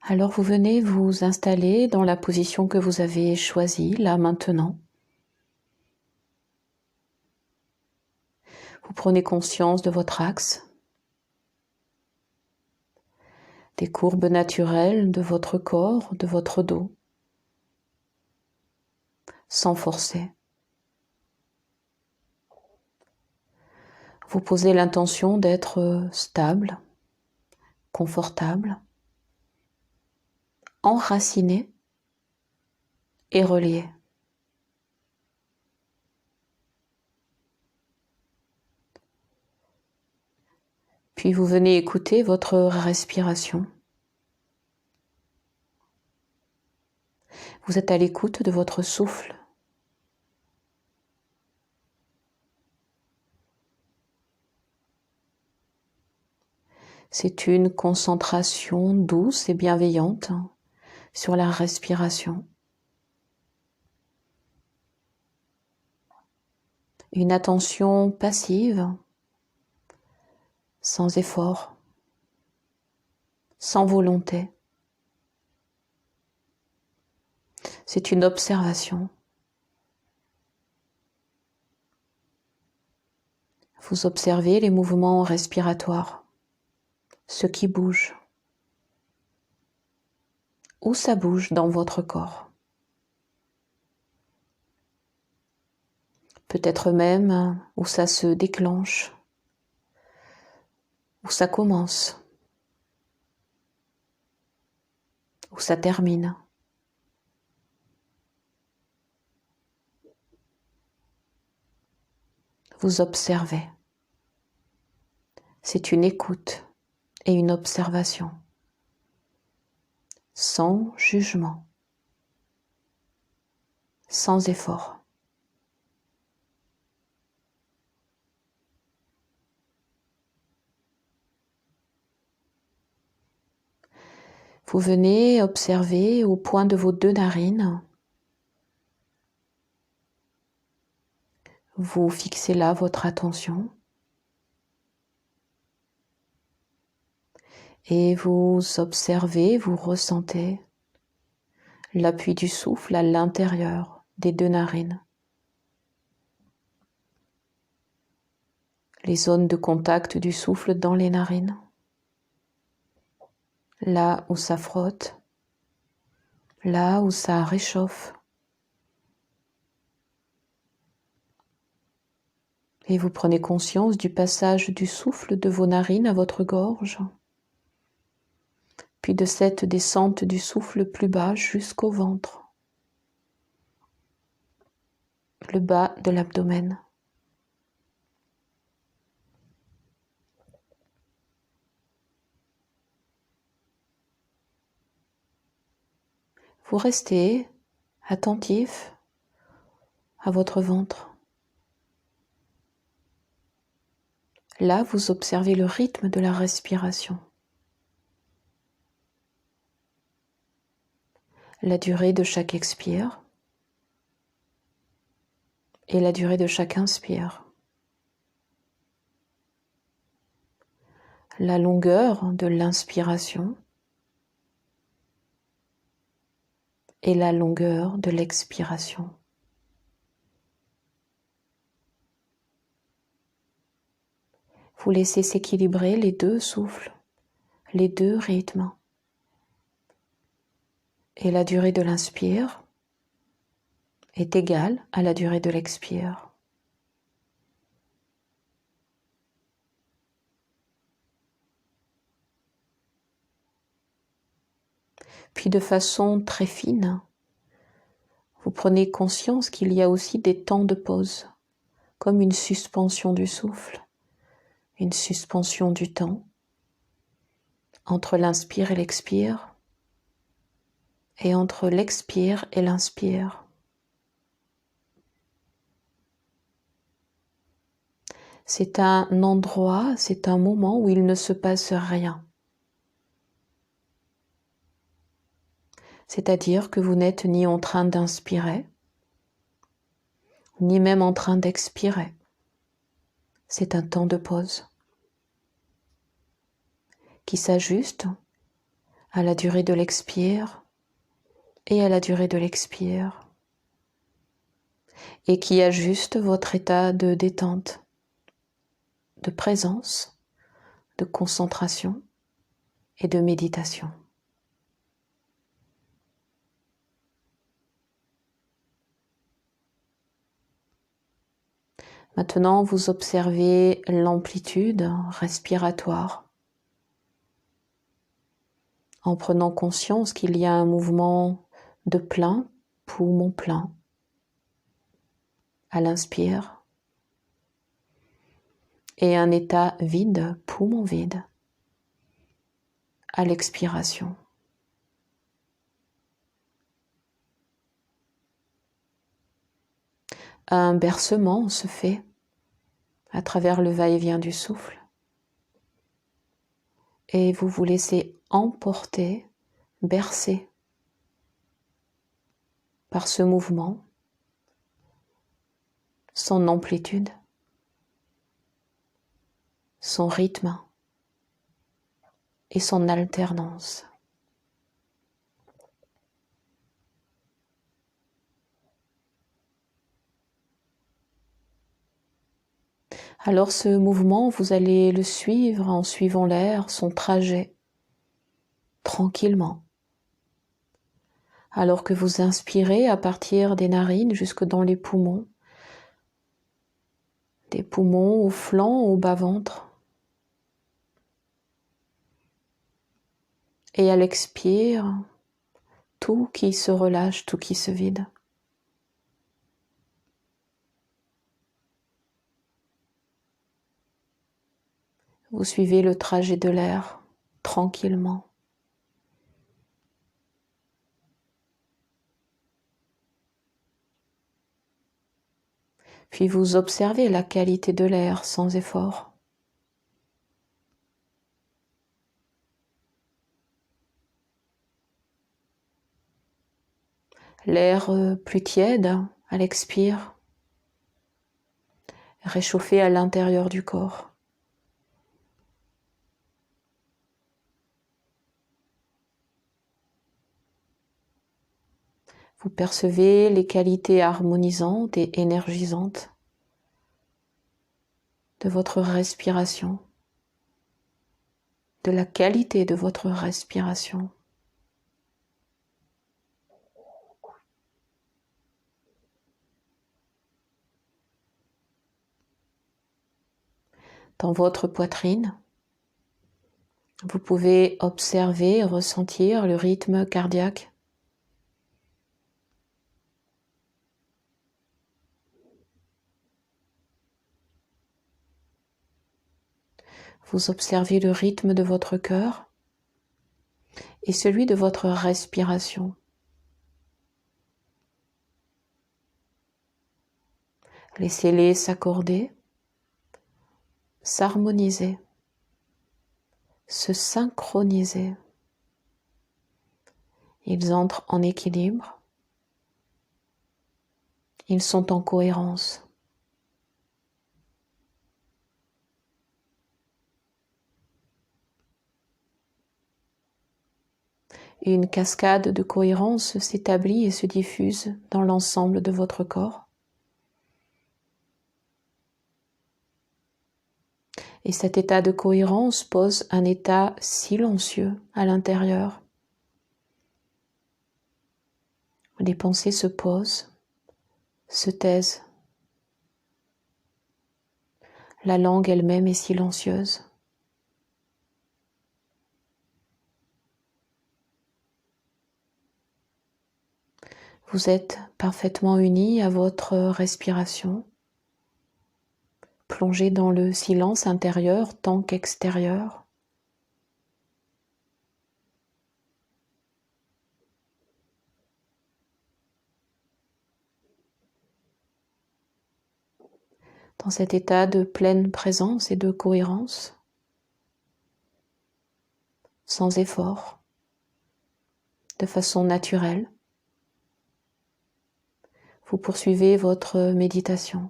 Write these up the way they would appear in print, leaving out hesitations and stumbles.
Alors vous venez vous installer dans la position que vous avez choisie, là maintenant. Vous prenez conscience de votre axe, des courbes naturelles de votre corps, de votre dos, sans forcer. Vous posez l'intention d'être stable, confortable, enraciné et relié. Puis vous venez écouter votre respiration. Vous êtes à l'écoute de votre souffle. C'est une concentration douce et bienveillante sur la respiration. Une attention passive, sans effort, sans volonté. C'est une observation. Vous observez les mouvements respiratoires, ce qui bouge, où ça bouge dans votre corps. Peut-être même où ça se déclenche, où ça commence, où ça termine. Vous observez. C'est une écoute et une observation, sans jugement, sans effort. Vous venez observer au point de vos deux narines. Vous fixez là votre attention et vous observez, vous ressentez l'appui du souffle à l'intérieur des deux narines. Les zones de contact du souffle dans les narines. Là où ça frotte, là où ça réchauffe. Et vous prenez conscience du passage du souffle de vos narines à votre gorge, puis de cette descente du souffle plus bas jusqu'au ventre, le bas de l'abdomen. Vous restez attentif à votre ventre. Là, vous observez le rythme de la respiration, la durée de chaque expire et la durée de chaque inspire, la longueur de l'inspiration et la longueur de l'expiration. Vous laissez s'équilibrer les deux souffles, les deux rythmes. Et la durée de l'inspire est égale à la durée de l'expire. Puis de façon très fine, vous prenez conscience qu'il y a aussi des temps de pause, comme une suspension du souffle, une suspension du temps entre l'inspire et l'expire, et entre l'expire et l'inspire. C'est un endroit, c'est un moment où il ne se passe rien. C'est-à-dire que vous n'êtes ni en train d'inspirer, ni même en train d'expirer. C'est un temps de pause qui s'ajuste à la durée de l'expire et à la durée de l'expire, et qui ajuste votre état de détente, de présence, de concentration et de méditation. Maintenant, vous observez l'amplitude respiratoire en prenant conscience qu'il y a un mouvement de plein, poumon plein, à l'inspire, et un état vide, poumon vide, à l'expiration. Un bercement se fait à travers le va-et-vient du souffle, et vous vous laissez emporter, bercer par ce mouvement, son amplitude, son rythme et son alternance. Alors ce mouvement, vous allez le suivre en suivant l'air, son trajet, tranquillement. Alors que vous inspirez à partir des narines jusque dans les poumons, des poumons au flanc, au bas-ventre. Et à l'expire, tout qui se relâche, tout qui se vide. Vous suivez le trajet de l'air tranquillement. Puis vous observez la qualité de l'air sans effort. L'air plus tiède à l'expire, réchauffé à l'intérieur du corps. Vous percevez les qualités harmonisantes et énergisantes de votre respiration, de la qualité de votre respiration. Dans votre poitrine, vous pouvez observer et ressentir le rythme cardiaque. Vous observez le rythme de votre cœur et celui de votre respiration. Laissez-les s'accorder, s'harmoniser, se synchroniser. Ils entrent en équilibre, ils sont en cohérence. Une cascade de cohérence s'établit et se diffuse dans l'ensemble de votre corps. Et cet état de cohérence pose un état silencieux à l'intérieur. Les pensées se posent, se taisent. La langue elle-même est silencieuse. Vous êtes parfaitement unis à votre respiration, plongé dans le silence intérieur tant qu'extérieur. Dans cet état de pleine présence et de cohérence, sans effort, de façon naturelle, vous poursuivez votre méditation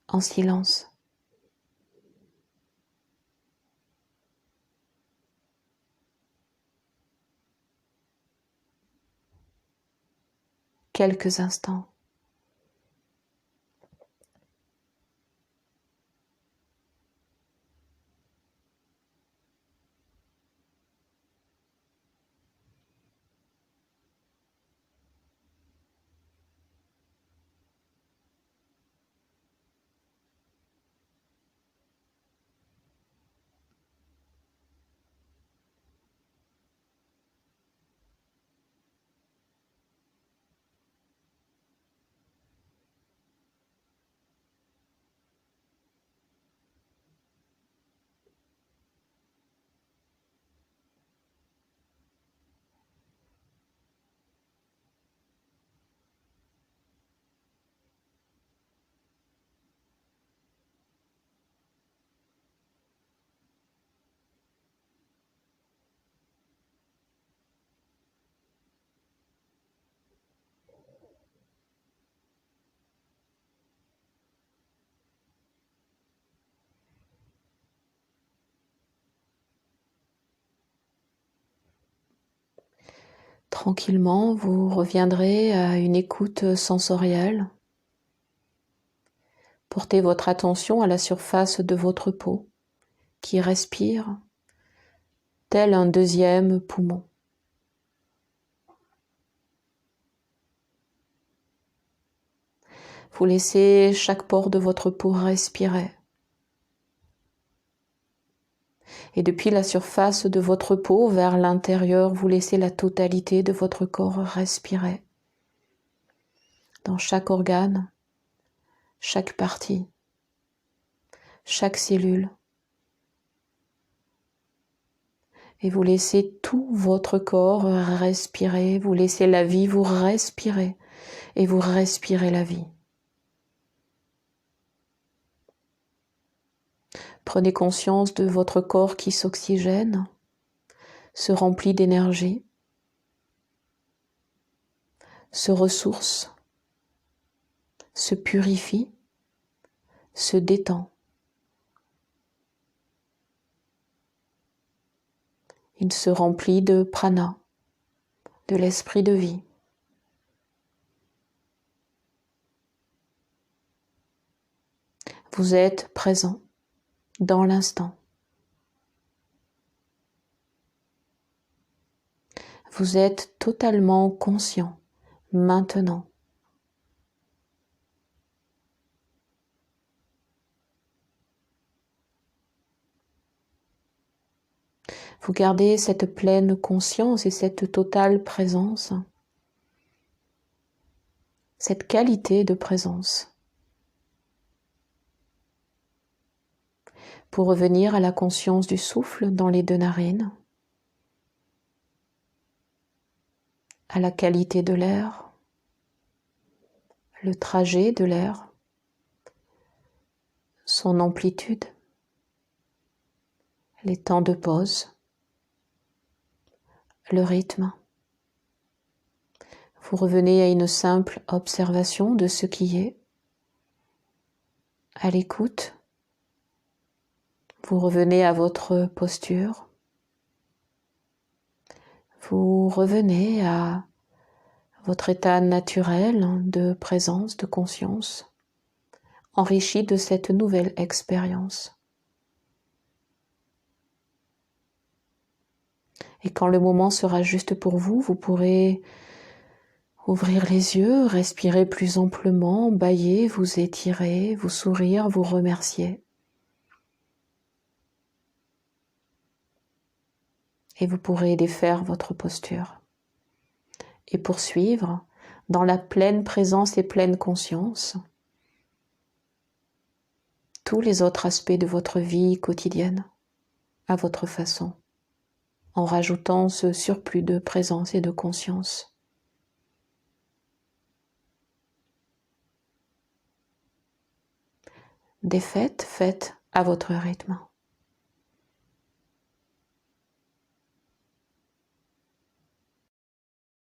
en silence. quelques instants. Tranquillement, vous reviendrez à une écoute sensorielle. Portez votre attention à la surface de votre peau qui respire tel un deuxième poumon. Vous laissez chaque pore de votre peau respirer. Et depuis la surface de votre peau vers l'intérieur, vous laissez la totalité de votre corps respirer. Dans chaque organe, chaque partie, chaque cellule. Et vous laissez tout votre corps respirer, vous laissez la vie vous respirer et vous respirez la vie. Prenez conscience de votre corps qui s'oxygène, se remplit d'énergie, se ressource, se purifie, se détend. Il se remplit de prana, de l'esprit de vie. Vous êtes présent dans l'instant. Vous êtes totalement conscient maintenant. Vous gardez cette pleine conscience et cette totale présence, cette qualité de présence. Pour revenir à la conscience du souffle dans les deux narines, à la qualité de l'air, le trajet de l'air, son amplitude, les temps de pause, le rythme. Vous revenez à une simple observation de ce qui est, à l'écoute. Vous revenez à votre posture. Vous revenez à votre état naturel de présence, de conscience, enrichi de cette nouvelle expérience. Et quand le moment sera juste pour vous, vous pourrez ouvrir les yeux, respirer plus amplement, bâiller, vous étirer, vous sourire, vous remercier. Et vous pourrez défaire votre posture et poursuivre dans la pleine présence et pleine conscience tous les autres aspects de votre vie quotidienne à votre façon, en rajoutant ce surplus de présence et de conscience. Des fêtes faites à votre rythme.